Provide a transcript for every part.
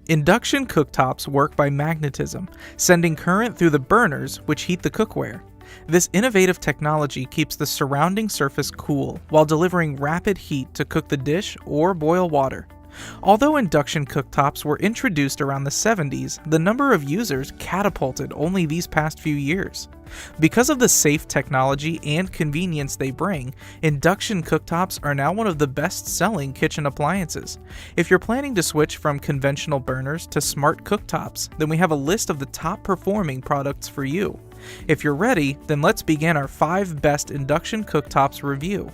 Induction cooktops work by magnetism, sending current through the burners which heat the cookware. This innovative technology keeps the surrounding surface cool while delivering rapid heat to cook the dish or boil water. Although induction cooktops were introduced around the 70s, the number of users catapulted only these past few years. Because of the safe technology and convenience they bring, induction cooktops are now one of the best-selling kitchen appliances. If you're planning to switch from conventional burners to smart cooktops, then we have a list of the top-performing products for you. If you're ready, then let's begin our 5 best induction cooktops review.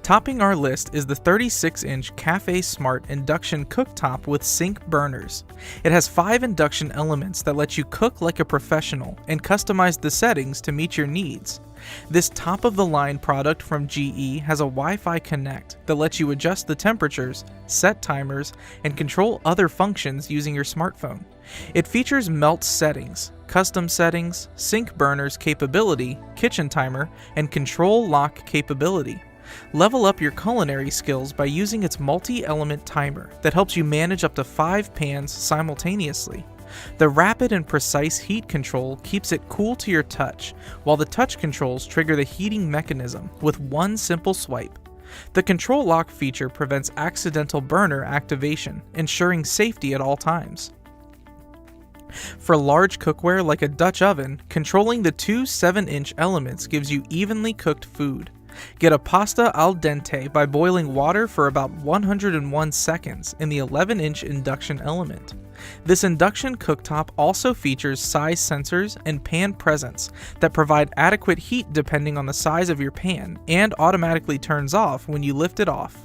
Topping our list is the 36-inch Cafe Smart Induction Cooktop with sink burners. It has 5 induction elements that let you cook like a professional and customize the settings to meet your needs. This top-of-the-line product from GE has a Wi-Fi Connect that lets you adjust the temperatures, set timers, and control other functions using your smartphone. It features melt settings, custom settings, sink burners capability, kitchen timer, and control lock capability. Level up your culinary skills by using its multi-element timer that helps you manage up to 5 pans simultaneously. The rapid and precise heat control keeps it cool to your touch, while the touch controls trigger the heating mechanism with one simple swipe. The control lock feature prevents accidental burner activation, ensuring safety at all times. For large cookware like a Dutch oven, controlling the 2 7-inch elements gives you evenly cooked food. Get a pasta al dente by boiling water for about 101 seconds in the 11-inch induction element. This induction cooktop also features size sensors and pan presence that provide adequate heat depending on the size of your pan and automatically turns off when you lift it off.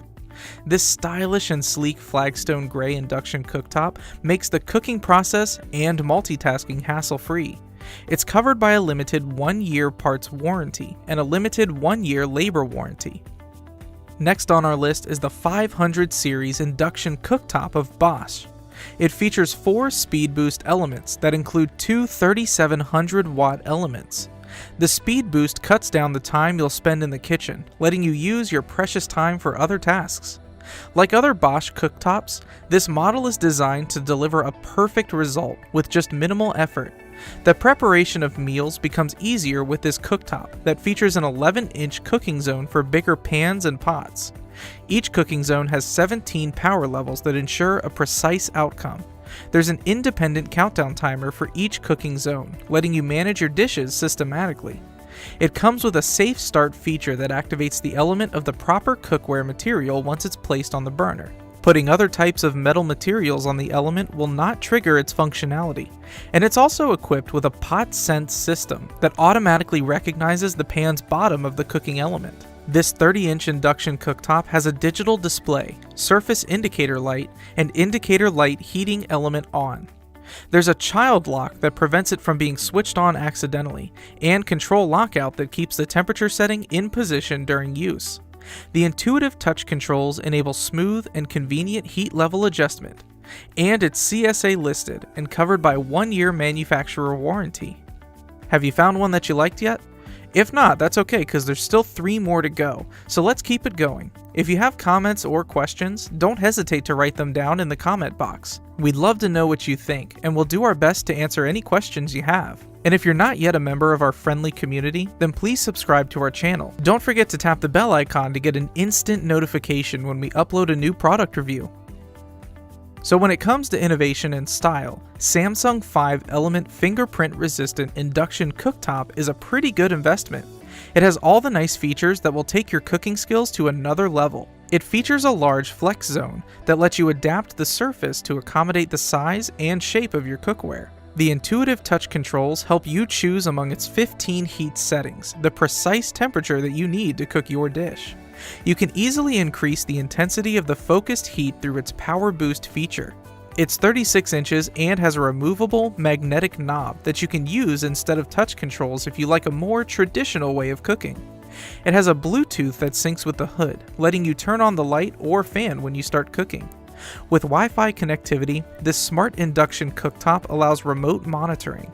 This stylish and sleek flagstone gray induction cooktop makes the cooking process and multitasking hassle-free. It's covered by a limited 1-year parts warranty and a limited 1-year labor warranty. Next on our list is the 500 series induction cooktop of Bosch. It features 4 speed boost elements that include 2 3700 watt elements. The speed boost cuts down the time you'll spend in the kitchen, letting you use your precious time for other tasks. Like other Bosch cooktops, this model is designed to deliver a perfect result with just minimal effort. The preparation of meals becomes easier with this cooktop that features an 11-inch cooking zone for bigger pans and pots. Each cooking zone has 17 power levels that ensure a precise outcome. There's an independent countdown timer for each cooking zone, letting you manage your dishes systematically. It comes with a safe start feature that activates the element of the proper cookware material once it's placed on the burner. Putting other types of metal materials on the element will not trigger its functionality, and it's also equipped with a pot sense system that automatically recognizes the pan's bottom of the cooking element. This 30-inch induction cooktop has a digital display, surface indicator light, and indicator light heating element on. There's a child lock that prevents it from being switched on accidentally, and control lockout that keeps the temperature setting in position during use. The intuitive touch controls enable smooth and convenient heat level adjustment, and it's CSA listed and covered by 1-year manufacturer warranty. Have you found one that you liked yet? If not, that's okay because there's still 3 more to go, so let's keep it going. If you have comments or questions, don't hesitate to write them down in the comment box. We'd love to know what you think, and we'll do our best to answer any questions you have. And if you're not yet a member of our friendly community, then please subscribe to our channel. Don't forget to tap the bell icon to get an instant notification when we upload a new product review. So when it comes to innovation and style, Samsung 5-element fingerprint-resistant induction cooktop is a pretty good investment. It has all the nice features that will take your cooking skills to another level. It features a large flex zone that lets you adapt the surface to accommodate the size and shape of your cookware. The intuitive touch controls help you choose among its 15 heat settings, the precise temperature that you need to cook your dish. You can easily increase the intensity of the focused heat through its power boost feature. It's 36 inches and has a removable magnetic knob that you can use instead of touch controls if you like a more traditional way of cooking. It has a Bluetooth that syncs with the hood, letting you turn on the light or fan when you start cooking. With Wi-Fi connectivity, this smart induction cooktop allows remote monitoring.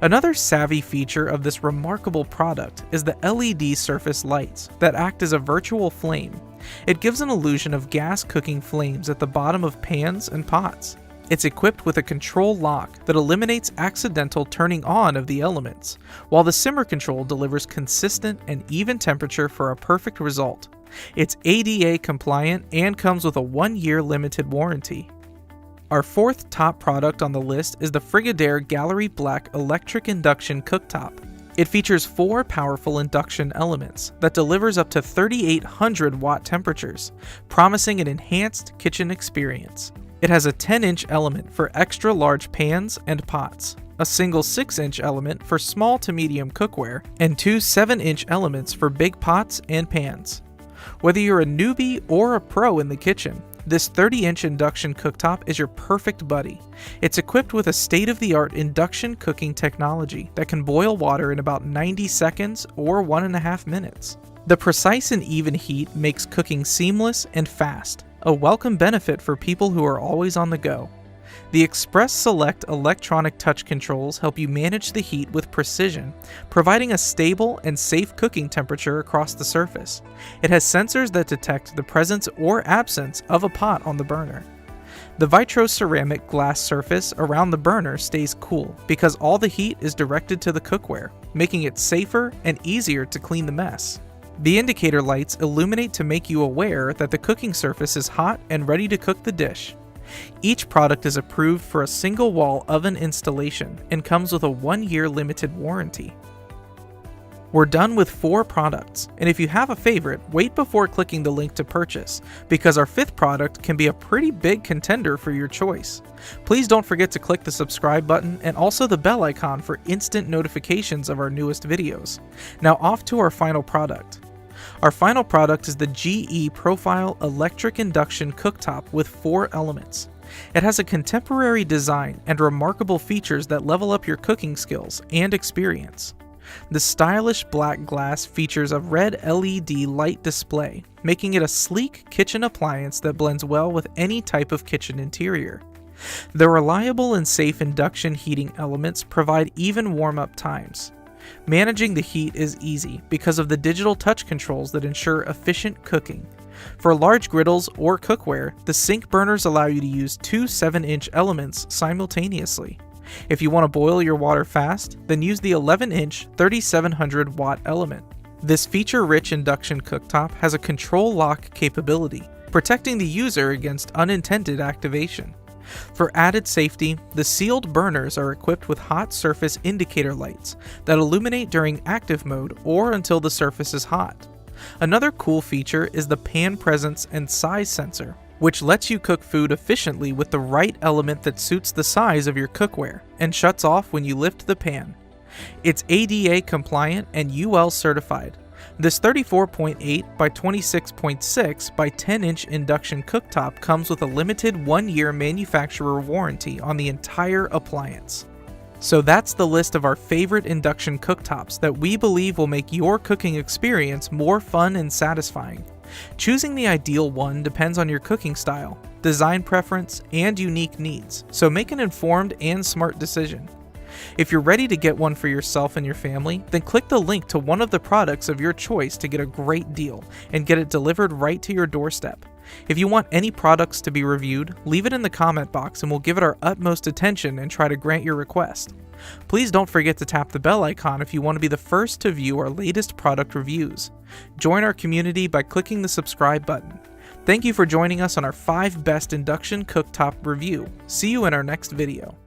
Another savvy feature of this remarkable product is the LED surface lights that act as a virtual flame. It gives an illusion of gas cooking flames at the bottom of pans and pots. It's equipped with a control lock that eliminates accidental turning on of the elements, while the simmer control delivers consistent and even temperature for a perfect result. It's ADA compliant and comes with a 1-year limited warranty. Our fourth top product on the list is the Frigidaire Gallery Black Electric Induction Cooktop. It features 4 powerful induction elements that delivers up to 3,800 watt temperatures, promising an enhanced kitchen experience. It has a 10-inch element for extra large pans and pots, a single 6-inch element for small to medium cookware, and 2 7-inch elements for big pots and pans. Whether you're a newbie or a pro in the kitchen, this 30-inch induction cooktop is your perfect buddy. It's equipped with a state-of-the-art induction cooking technology that can boil water in about 90 seconds or 1.5 minutes. The precise and even heat makes cooking seamless and fast, a welcome benefit for people who are always on the go. The Express Select electronic touch controls help you manage the heat with precision, providing a stable and safe cooking temperature across the surface. It has sensors that detect the presence or absence of a pot on the burner. The Vitro ceramic glass surface around the burner stays cool because all the heat is directed to the cookware, making it safer and easier to clean the mess. The indicator lights illuminate to make you aware that the cooking surface is hot and ready to cook the dish. Each product is approved for a single wall oven installation and comes with a 1-year limited warranty. We're done with 4 products, and if you have a favorite, wait before clicking the link to purchase, because our 5th product can be a pretty big contender for your choice. Please don't forget to click the subscribe button and also the bell icon for instant notifications of our newest videos. Now off to our final product. Our final product is the GE Profile Electric Induction Cooktop with 4 elements. It has a contemporary design and remarkable features that level up your cooking skills and experience. The stylish black glass features a red LED light display, making it a sleek kitchen appliance that blends well with any type of kitchen interior. The reliable and safe induction heating elements provide even warm-up times. Managing the heat is easy because of the digital touch controls that ensure efficient cooking. For large griddles or cookware, the sink burners allow you to use 2 7-inch elements simultaneously. If you want to boil your water fast, then use the 11-inch 3,700 watt element. This feature-rich induction cooktop has a control lock capability, protecting the user against unintended activation. For added safety, the sealed burners are equipped with hot surface indicator lights that illuminate during active mode or until the surface is hot. Another cool feature is the pan presence and size sensor, which lets you cook food efficiently with the right element that suits the size of your cookware and shuts off when you lift the pan. It's ADA compliant and UL certified. This 34.8 by 26.6 by 10-inch induction cooktop comes with a limited 1-year manufacturer warranty on the entire appliance. So that's the list of our favorite induction cooktops that we believe will make your cooking experience more fun and satisfying. Choosing the ideal one depends on your cooking style, design preference, and unique needs, so make an informed and smart decision. If you're ready to get one for yourself and your family, then click the link to one of the products of your choice to get a great deal and get it delivered right to your doorstep. If you want any products to be reviewed, leave it in the comment box and we'll give it our utmost attention and try to grant your request. Please don't forget to tap the bell icon if you want to be the first to view our latest product reviews. Join our community by clicking the subscribe button. Thank you for joining us on our 5 best induction cooktop review. See you in our next video.